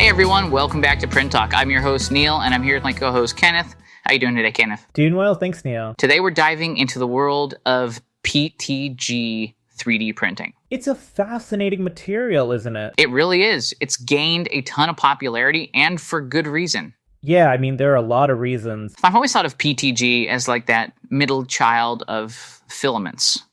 Hey everyone, welcome back to Print Talk. I'm your host Neil, and I'm here with my co-host Kenneth. How you doing today, Kenneth? Doing well, thanks, Neil. Today we're diving into the world of PETG 3D printing. It's a fascinating material, isn't it? It really is. It's gained a ton of popularity, and for good reason. Yeah, I mean, there are a lot of reasons. I've always thought of PETG as like that middle child of filaments.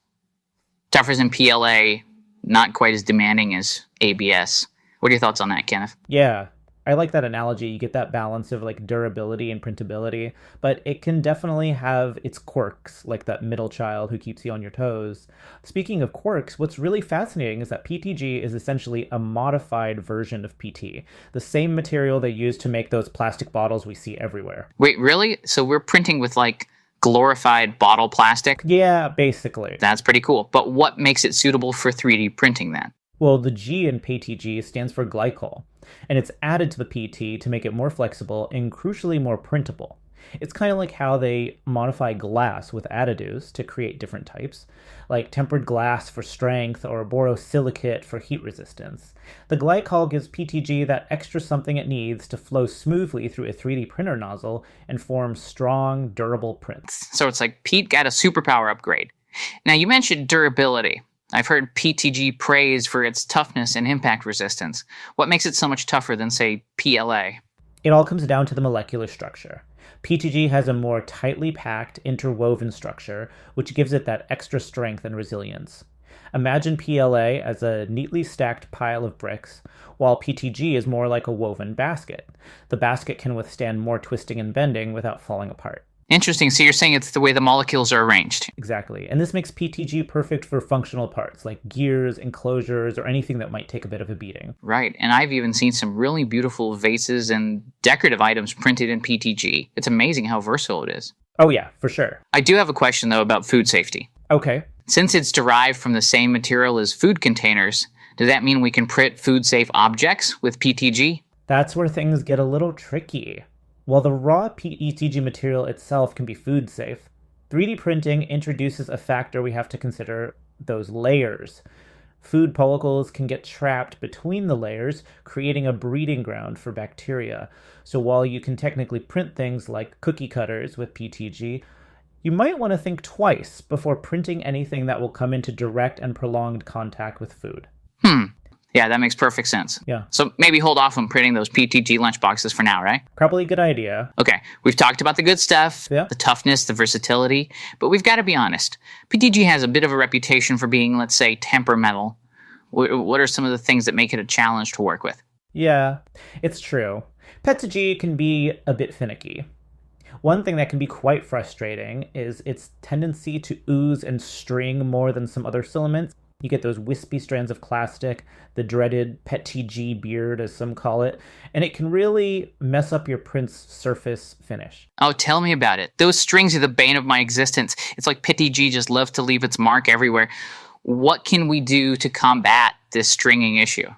Tougher than PLA, not quite as demanding as ABS. What are your thoughts on that, Kenneth? Yeah, I like that analogy. You get that balance of like durability and printability, but it can definitely have its quirks, like that middle child who keeps you on your toes. Speaking of quirks, what's really fascinating is that PETG is essentially a modified version of PT, the same material they use to make those plastic bottles we see everywhere. Wait, really? So we're printing with like glorified bottle plastic? Yeah, basically. That's pretty cool. But what makes it suitable for 3D printing then? Well, the G in PETG stands for glycol, and it's added to the PT to make it more flexible and crucially more printable. It's kind of like how they modify glass with additives to create different types, like tempered glass for strength or borosilicate for heat resistance. The glycol gives PETG that extra something it needs to flow smoothly through a 3D printer nozzle and form strong, durable prints. So it's like Pete got a superpower upgrade. Now, you mentioned durability. I've heard PETG praised for its toughness and impact resistance. What makes it so much tougher than, say, PLA? It all comes down to the molecular structure. PETG has a more tightly packed, interwoven structure, which gives it that extra strength and resilience. Imagine PLA as a neatly stacked pile of bricks, while PETG is more like a woven basket. The basket can withstand more twisting and bending without falling apart. Interesting. So you're saying it's the way the molecules are arranged. Exactly. And this makes PETG perfect for functional parts like gears, enclosures, or anything that might take a bit of a beating. Right. And I've even seen some really beautiful vases and decorative items printed in PETG. It's amazing how versatile it is. Oh yeah, for sure. I do have a question, though, about food safety. Okay. Since it's derived from the same material as food containers, does that mean we can print food-safe objects with PETG? That's where things get a little tricky. While the raw PETG material itself can be food safe, 3D printing introduces a factor we have to consider: those layers. Food particles can get trapped between the layers, creating a breeding ground for bacteria. So while you can technically print things like cookie cutters with PETG, you might want to think twice before printing anything that will come into direct and prolonged contact with food. Yeah, that makes perfect sense. Yeah. So maybe hold off on printing those PETG lunchboxes for now, right? Probably a good idea. Okay, we've talked about the good stuff, Yeah. the toughness, the versatility, but we've got to be honest. PETG has a bit of a reputation for being, let's say, temperamental. What are some of the things that make it a challenge to work with? Yeah, it's true. PETG can be a bit finicky. One thing that can be quite frustrating is its tendency to ooze and string more than some other filaments. You get those wispy strands of plastic, the dreaded PETG beard, as some call it, and it can really mess up your print's surface finish. Oh, tell me about it. Those strings are the bane of my existence. It's like PETG just loves to leave its mark everywhere. What can we do to combat this stringing issue?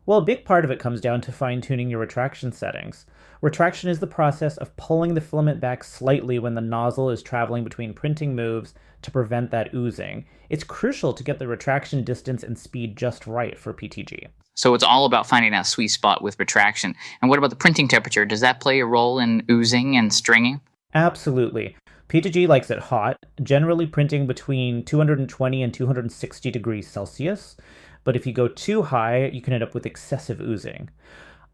Well, a big part of it comes down to fine-tuning your retraction settings. Retraction is the process of pulling the filament back slightly when the nozzle is traveling between printing moves to prevent that oozing. It's crucial to get the retraction distance and speed just right for PETG. So it's all about finding that sweet spot with retraction. And what about the printing temperature? Does that play a role in oozing and stringing? Absolutely. PETG likes it hot, generally printing between 220 and 260 degrees Celsius. But if you go too high, you can end up with excessive oozing.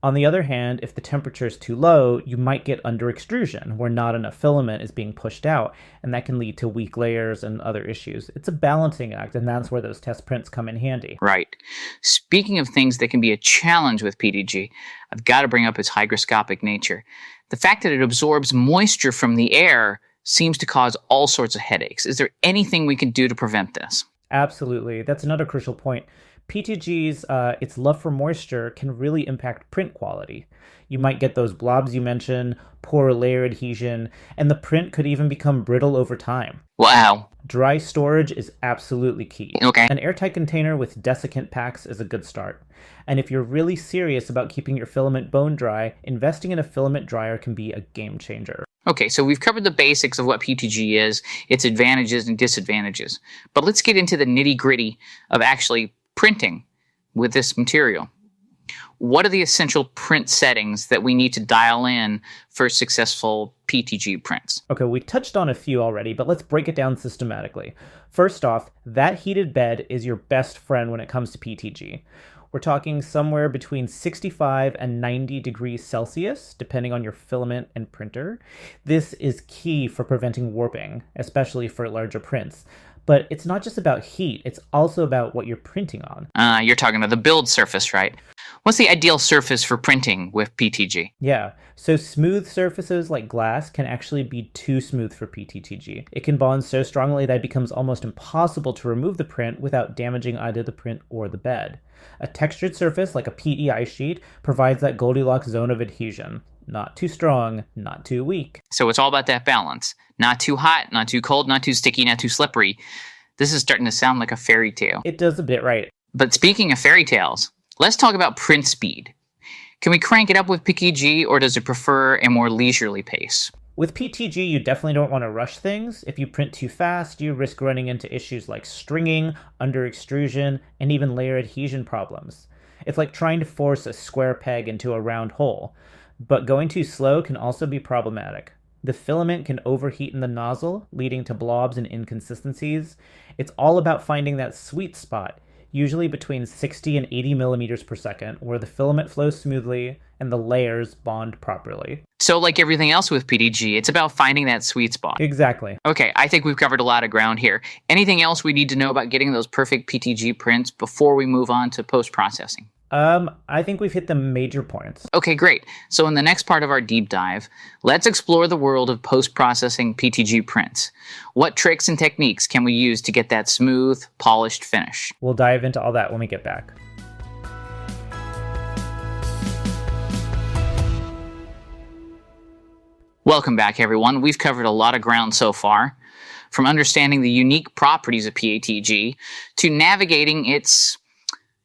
On the other hand, if the temperature is too low, you might get under extrusion, where not enough filament is being pushed out, and that can lead to weak layers and other issues. It's a balancing act, and that's where those test prints come in handy. Right. Speaking of things that can be a challenge with PETG, I've got to bring up its hygroscopic nature. The fact that it absorbs moisture from the air seems to cause all sorts of headaches. Is there anything we can do to prevent this? Absolutely. That's another crucial point. PETG's its love for moisture can really impact print quality. You might get those blobs you mentioned, poor layer adhesion, and the print could even become brittle over time. Wow. Dry storage is absolutely key. Okay. An airtight container with desiccant packs is a good start. And if you're really serious about keeping your filament bone dry, investing in a filament dryer can be a game changer. Okay, so we've covered the basics of what PETG is, its advantages and disadvantages. But let's get into the nitty-gritty of actually printing with this material. What are the essential print settings that we need to dial in for successful PETG prints? Okay, we touched on a few already, but let's break it down systematically. First off, that heated bed is your best friend when it comes to PETG. We're talking somewhere between 65 and 90 degrees Celsius, depending on your filament and printer. This is key for preventing warping, especially for larger prints. But it's not just about heat, it's also about what you're printing on. You're talking about the build surface, right? What's the ideal surface for printing with PETG? Yeah, so smooth surfaces like glass can actually be too smooth for PETG. It can bond so strongly that it becomes almost impossible to remove the print without damaging either the print or the bed. A textured surface like a PEI sheet provides that Goldilocks zone of adhesion. Not too strong, not too weak. So it's all about that balance. Not too hot, not too cold, not too sticky, not too slippery. This is starting to sound like a fairy tale. It does a bit right. But speaking of fairy tales, let's talk about print speed. Can we crank it up with PETG, or does it prefer a more leisurely pace? With PETG, you definitely don't want to rush things. If you print too fast, you risk running into issues like stringing, under extrusion, and even layer adhesion problems. It's like trying to force a square peg into a round hole. But going too slow can also be problematic. The filament can overheat in the nozzle, leading to blobs and inconsistencies. It's all about finding that sweet spot, usually between 60 and 80 millimeters per second, where the filament flows smoothly and the layers bond properly. So like everything else with PETG, it's about finding that sweet spot. Exactly. Okay, I think we've covered a lot of ground here. Anything else we need to know about getting those perfect PETG prints before we move on to post-processing? I think we've hit the major points. Okay, great. So in the next part of our deep dive, let's explore the world of post-processing PETG prints. What tricks and techniques can we use to get that smooth, polished finish? We'll dive into all that when we get back. Welcome back, everyone. We've covered a lot of ground so far, from understanding the unique properties of PETG to navigating its,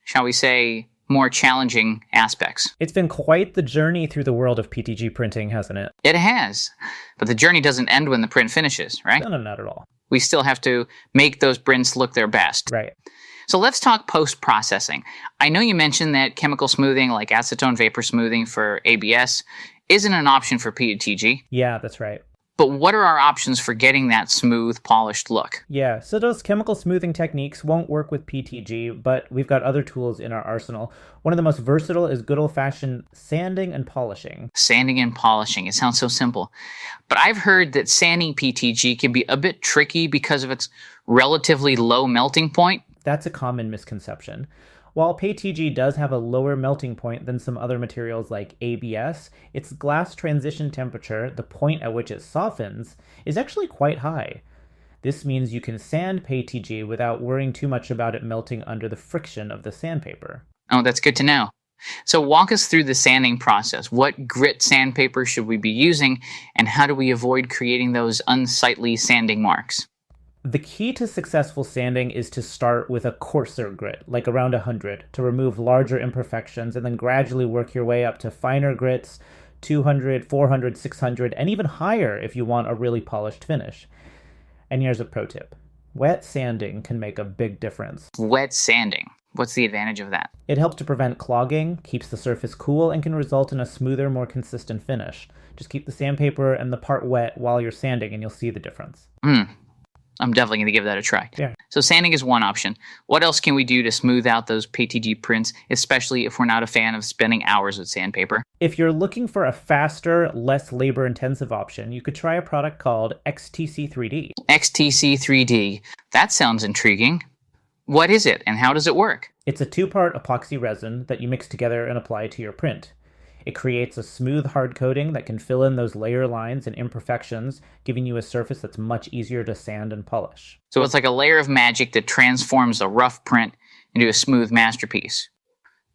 shall we say, more challenging aspects. It's been quite the journey through the world of PETG printing, hasn't it? It has. But the journey doesn't end when the print finishes, right? No, not at all. We still have to make those prints look their best. Right. So let's talk post-processing. I know you mentioned that chemical smoothing, like acetone vapor smoothing for ABS, isn't an option for PETG. Yeah, that's right. But what are our options for getting that smooth, polished look? Yeah, so those chemical smoothing techniques won't work with PETG, but we've got other tools in our arsenal. One of the most versatile is good old-fashioned sanding and polishing. Sanding and polishing. It sounds so simple. But I've heard that sanding PETG can be a bit tricky because of its relatively low melting point. That's a common misconception. While PETG does have a lower melting point than some other materials like ABS, its glass transition temperature, the point at which it softens, is actually quite high. This means you can sand PETG without worrying too much about it melting under the friction of the sandpaper. Oh, that's good to know. So walk us through the sanding process. What grit sandpaper should we be using, and how do we avoid creating those unsightly sanding marks? The key to successful sanding is to start with a coarser grit, like around 100, to remove larger imperfections, and then gradually work your way up to finer grits, 200, 400, 600, and even higher if you want a really polished finish. And here's a pro tip. Wet sanding can make a big difference. Wet sanding. What's the advantage of that? It helps to prevent clogging, keeps the surface cool, and can result in a smoother, more consistent finish. Just keep the sandpaper and the part wet while you're sanding, and you'll see the difference. I'm definitely going to give that a try. Yeah. So sanding is one option. What else can we do to smooth out those PETG prints, especially if we're not a fan of spending hours with sandpaper? If you're looking for a faster, less labor-intensive option, you could try a product called XTC3D. XTC3D. That sounds intriguing. What is it, and how does it work? It's a two-part epoxy resin that you mix together and apply to your print. It creates a smooth hard coating that can fill in those layer lines and imperfections, giving you a surface that's much easier to sand and polish. So it's like a layer of magic that transforms a rough print into a smooth masterpiece.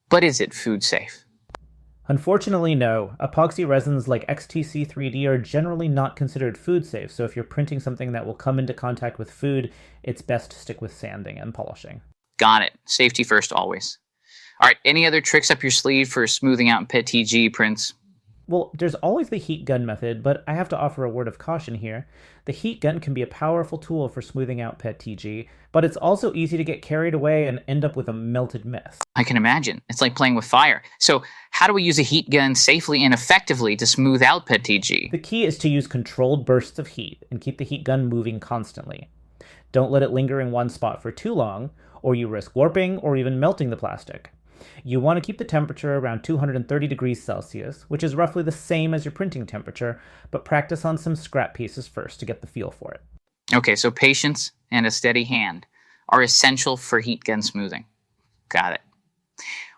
But is it food safe? Unfortunately, no. Epoxy resins like XTC3D are generally not considered food safe, so if you're printing something that will come into contact with food, it's best to stick with sanding and polishing. Got it. Safety first always. All right, any other tricks up your sleeve for smoothing out PETG prints? Well, there's always the heat gun method, but I have to offer a word of caution here. The heat gun can be a powerful tool for smoothing out PETG, but it's also easy to get carried away and end up with a melted mess. I can imagine. It's like playing with fire. So how do we use a heat gun safely and effectively to smooth out PETG? The key is to use controlled bursts of heat and keep the heat gun moving constantly. Don't let it linger in one spot for too long, or you risk warping or even melting the plastic. You want to keep the temperature around 230 degrees Celsius, which is roughly the same as your printing temperature, but practice on some scrap pieces first to get the feel for it. Okay, so patience and a steady hand are essential for heat gun smoothing. Got it.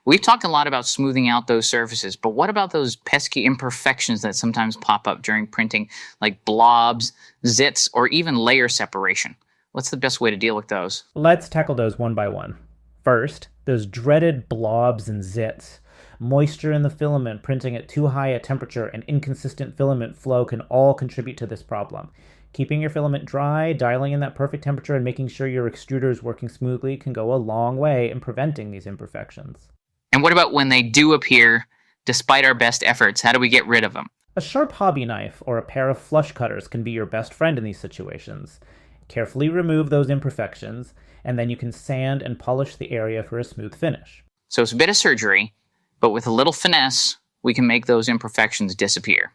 We've talked a lot about smoothing out those surfaces, but what about those pesky imperfections that sometimes pop up during printing, like blobs, zits, or even layer separation? What's the best way to deal with those? Let's tackle those one by one. First, those dreaded blobs and zits. Moisture in the filament, printing at too high a temperature, and inconsistent filament flow can all contribute to this problem. Keeping your filament dry, dialing in that perfect temperature, and making sure your extruder is working smoothly can go a long way in preventing these imperfections. And what about when they do appear, despite our best efforts? How do we get rid of them? A sharp hobby knife or a pair of flush cutters can be your best friend in these situations. Carefully remove those imperfections, and then you can sand and polish the area for a smooth finish. So it's a bit of surgery, but with a little finesse, we can make those imperfections disappear.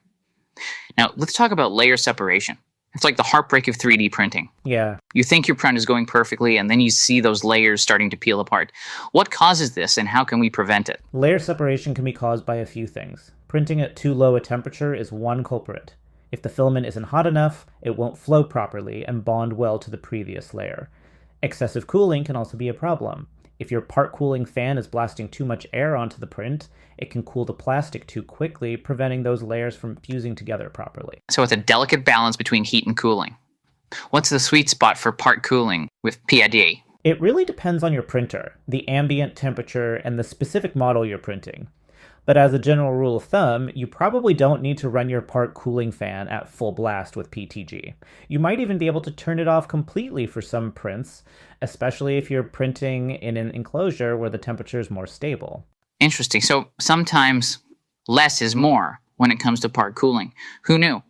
Now, let's talk about layer separation. It's like the heartbreak of 3D printing. Yeah. You think your print is going perfectly, and then you see those layers starting to peel apart. What causes this, and how can we prevent it? Layer separation can be caused by a few things. Printing at too low a temperature is one culprit. If the filament isn't hot enough, it won't flow properly and bond well to the previous layer. Excessive cooling can also be a problem. If your part cooling fan is blasting too much air onto the print, it can cool the plastic too quickly, preventing those layers from fusing together properly. So it's a delicate balance between heat and cooling. What's the sweet spot for part cooling with PETG? It really depends on your printer, the ambient temperature, and the specific model you're printing. But as a general rule of thumb, you probably don't need to run your part cooling fan at full blast with PETG. You might even be able to turn it off completely for some prints, especially if you're printing in an enclosure where the temperature is more stable. Interesting. So sometimes less is more when it comes to part cooling. Who knew?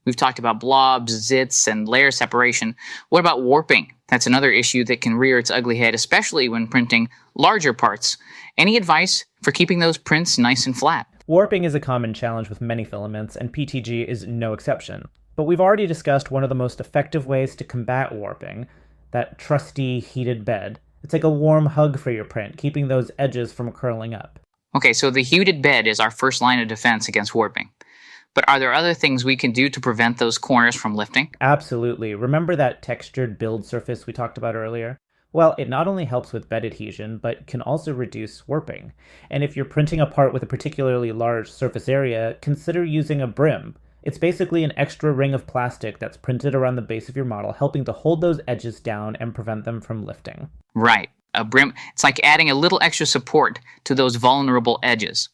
We've talked about blobs, zits, and layer separation. What about warping? That's another issue that can rear its ugly head, especially when printing larger parts. Any advice for keeping those prints nice and flat? Warping is a common challenge with many filaments, and PETG is no exception. But we've already discussed one of the most effective ways to combat warping, that trusty heated bed. It's like a warm hug for your print, keeping those edges from curling up. Okay, so the heated bed is our first line of defense against warping. But are there other things we can do to prevent those corners from lifting? Absolutely. Remember that textured build surface we talked about earlier? Well, it not only helps with bed adhesion, but can also reduce warping. And if you're printing a part with a particularly large surface area, consider using a brim. It's basically an extra ring of plastic that's printed around the base of your model, helping to hold those edges down and prevent them from lifting. Right. A brim. It's like adding a little extra support to those vulnerable edges.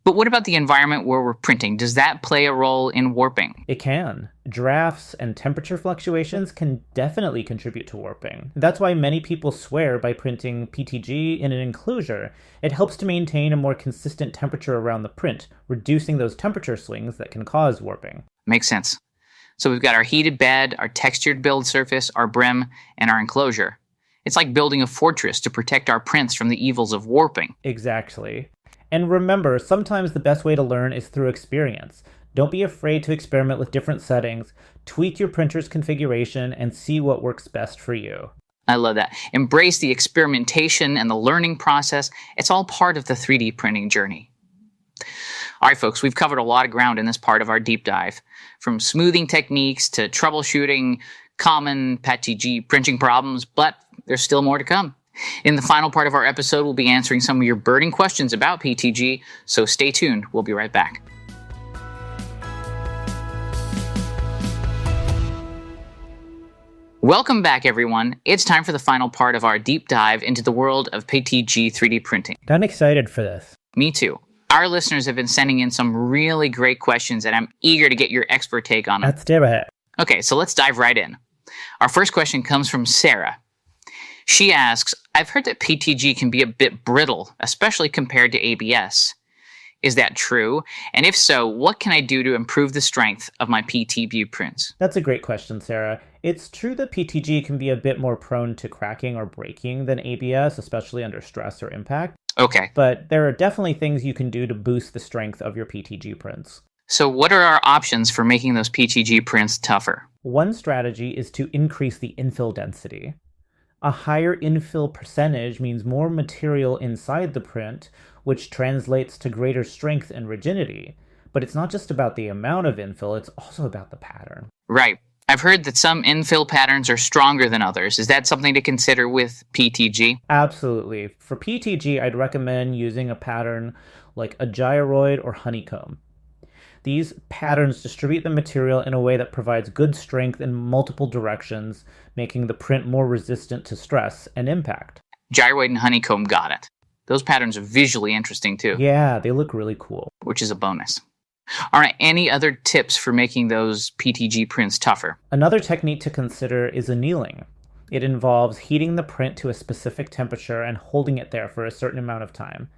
But what about the environment where we're printing? Does that play a role in warping? It can. Drafts and temperature fluctuations can definitely contribute to warping. That's why many people swear by printing PETG in an enclosure. It helps to maintain a more consistent temperature around the print, reducing those temperature swings that can cause warping. Makes sense. So we've got our heated bed, our textured build surface, our brim, and our enclosure. It's like building a fortress to protect our prints from the evils of warping. Exactly. And remember, sometimes the best way to learn is through experience. Don't be afraid to experiment with different settings, tweak your printer's configuration, and see what works best for you. I love that. Embrace the experimentation and the learning process. It's all part of the 3D printing journey. All right, folks, we've covered a lot of ground in this part of our deep dive, from smoothing techniques to troubleshooting common PETG printing problems, but there's still more to come. In the final part of our episode, we'll be answering some of your burning questions about PETG, so stay tuned. We'll be right back. Welcome back, everyone. It's time for the final part of our deep dive into the world of PETG 3D printing. I'm excited for this. Me too. Our listeners have been sending in some really great questions, and I'm eager to get your expert take on them. Let's do it. Okay, so let's dive right in. Our first question comes from Sarah. She asks, I've heard that PETG can be a bit brittle, especially compared to ABS. Is that true? And if so, what can I do to improve the strength of my PTG prints? That's a great question, Sarah. It's true that PTG can be a bit more prone to cracking or breaking than ABS, especially under stress or impact. Okay. But there are definitely things you can do to boost the strength of your PTG prints. So what are our options for making those PTG prints tougher? One strategy is to increase the infill density. A higher infill percentage means more material inside the print, which translates to greater strength and rigidity. But it's not just about the amount of infill, it's also about the pattern. Right. I've heard that some infill patterns are stronger than others. Is that something to consider with PTG? Absolutely. For PTG, I'd recommend using a pattern like a gyroid or honeycomb. These patterns distribute the material in a way that provides good strength in multiple directions, making the print more resistant to stress and impact. Gyroid and honeycomb, got it. Those patterns are visually interesting too. Yeah, they look really cool. Which is a bonus. All right, any other tips for making those PTG prints tougher? Another technique to consider is annealing. It involves heating the print to a specific temperature and holding it there for a certain amount of time.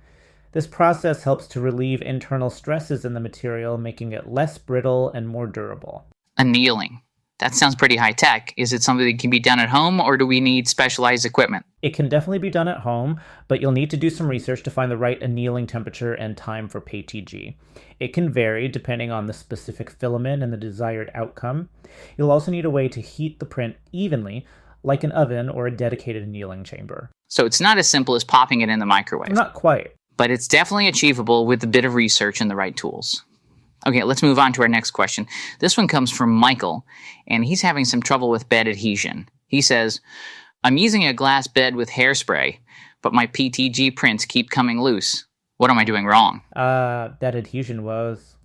This process helps to relieve internal stresses in the material, making it less brittle and more durable. Annealing. That sounds pretty high tech. Is it something that can be done at home, or do we need specialized equipment? It can definitely be done at home, but you'll need to do some research to find the right annealing temperature and time for PTG. It can vary depending on the specific filament and the desired outcome. You'll also need a way to heat the print evenly, like an oven or a dedicated annealing chamber. So it's not as simple as popping it in the microwave. Not quite. But it's definitely achievable with a bit of research and the right tools. Okay, let's move on to our next question. This one comes from Michael, and he's having some trouble with bed adhesion. He says, I'm using a glass bed with hairspray, but my PTG prints keep coming loose. What am I doing wrong? That adhesion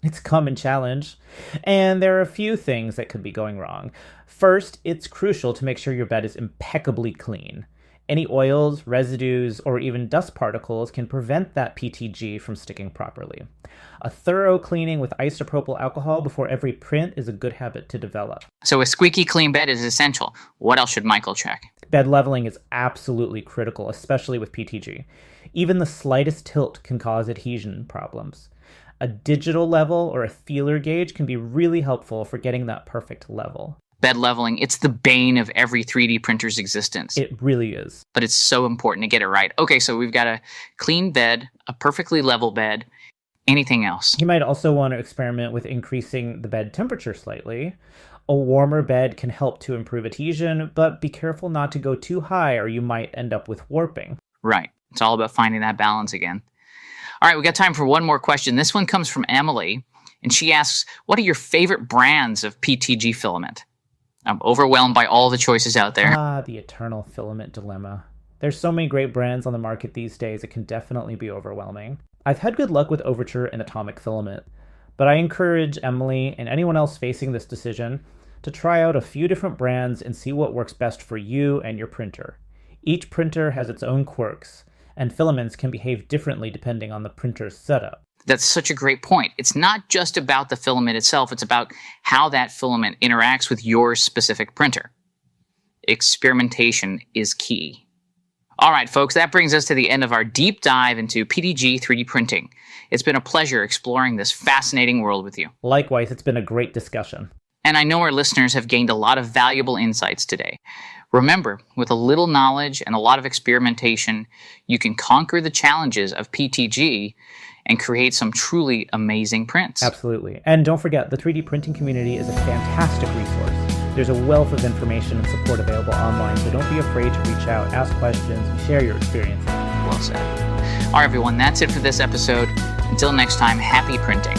it's a common challenge. And there are a few things that could be going wrong. First, it's crucial to make sure your bed is impeccably clean. Any oils, residues, or even dust particles can prevent that PTG from sticking properly. A thorough cleaning with isopropyl alcohol before every print is a good habit to develop. So a squeaky clean bed is essential. What else should Michael check? Bed leveling is absolutely critical, especially with PTG. Even the slightest tilt can cause adhesion problems. A digital level or a feeler gauge can be really helpful for getting that perfect level. Bed leveling, it's the bane of every 3D printer's existence. It really is. But it's so important to get it right. Okay, so we've got a clean bed, a perfectly level bed. Anything else? You might also want to experiment with increasing the bed temperature slightly. A warmer bed can help to improve adhesion, but be careful not to go too high or you might end up with warping. Right. It's all about finding that balance again. All right, we got time for one more question. This one comes from Emily, and she asks, what are your favorite brands of PTG filament? I'm overwhelmed by all the choices out there. The eternal filament dilemma. There's so many great brands on the market these days, it can definitely be overwhelming. I've had good luck with Overture and Atomic Filament, but I encourage Emily and anyone else facing this decision to try out a few different brands and see what works best for you and your printer. Each printer has its own quirks, and filaments can behave differently depending on the printer's setup. That's such a great point. It's not just about the filament itself, it's about how that filament interacts with your specific printer. Experimentation is key. All right, folks, that brings us to the end of our deep dive into PTG 3D printing. It's been a pleasure exploring this fascinating world with you. Likewise, it's been a great discussion. And I know our listeners have gained a lot of valuable insights today. Remember, with a little knowledge and a lot of experimentation, you can conquer the challenges of PTG and create some truly amazing prints. Absolutely. And don't forget, the 3D printing community is a fantastic resource. There's a wealth of information and support available online, so don't be afraid to reach out, ask questions, and share your experiences. Well said. All right, everyone, that's it for this episode. Until next time, happy printing.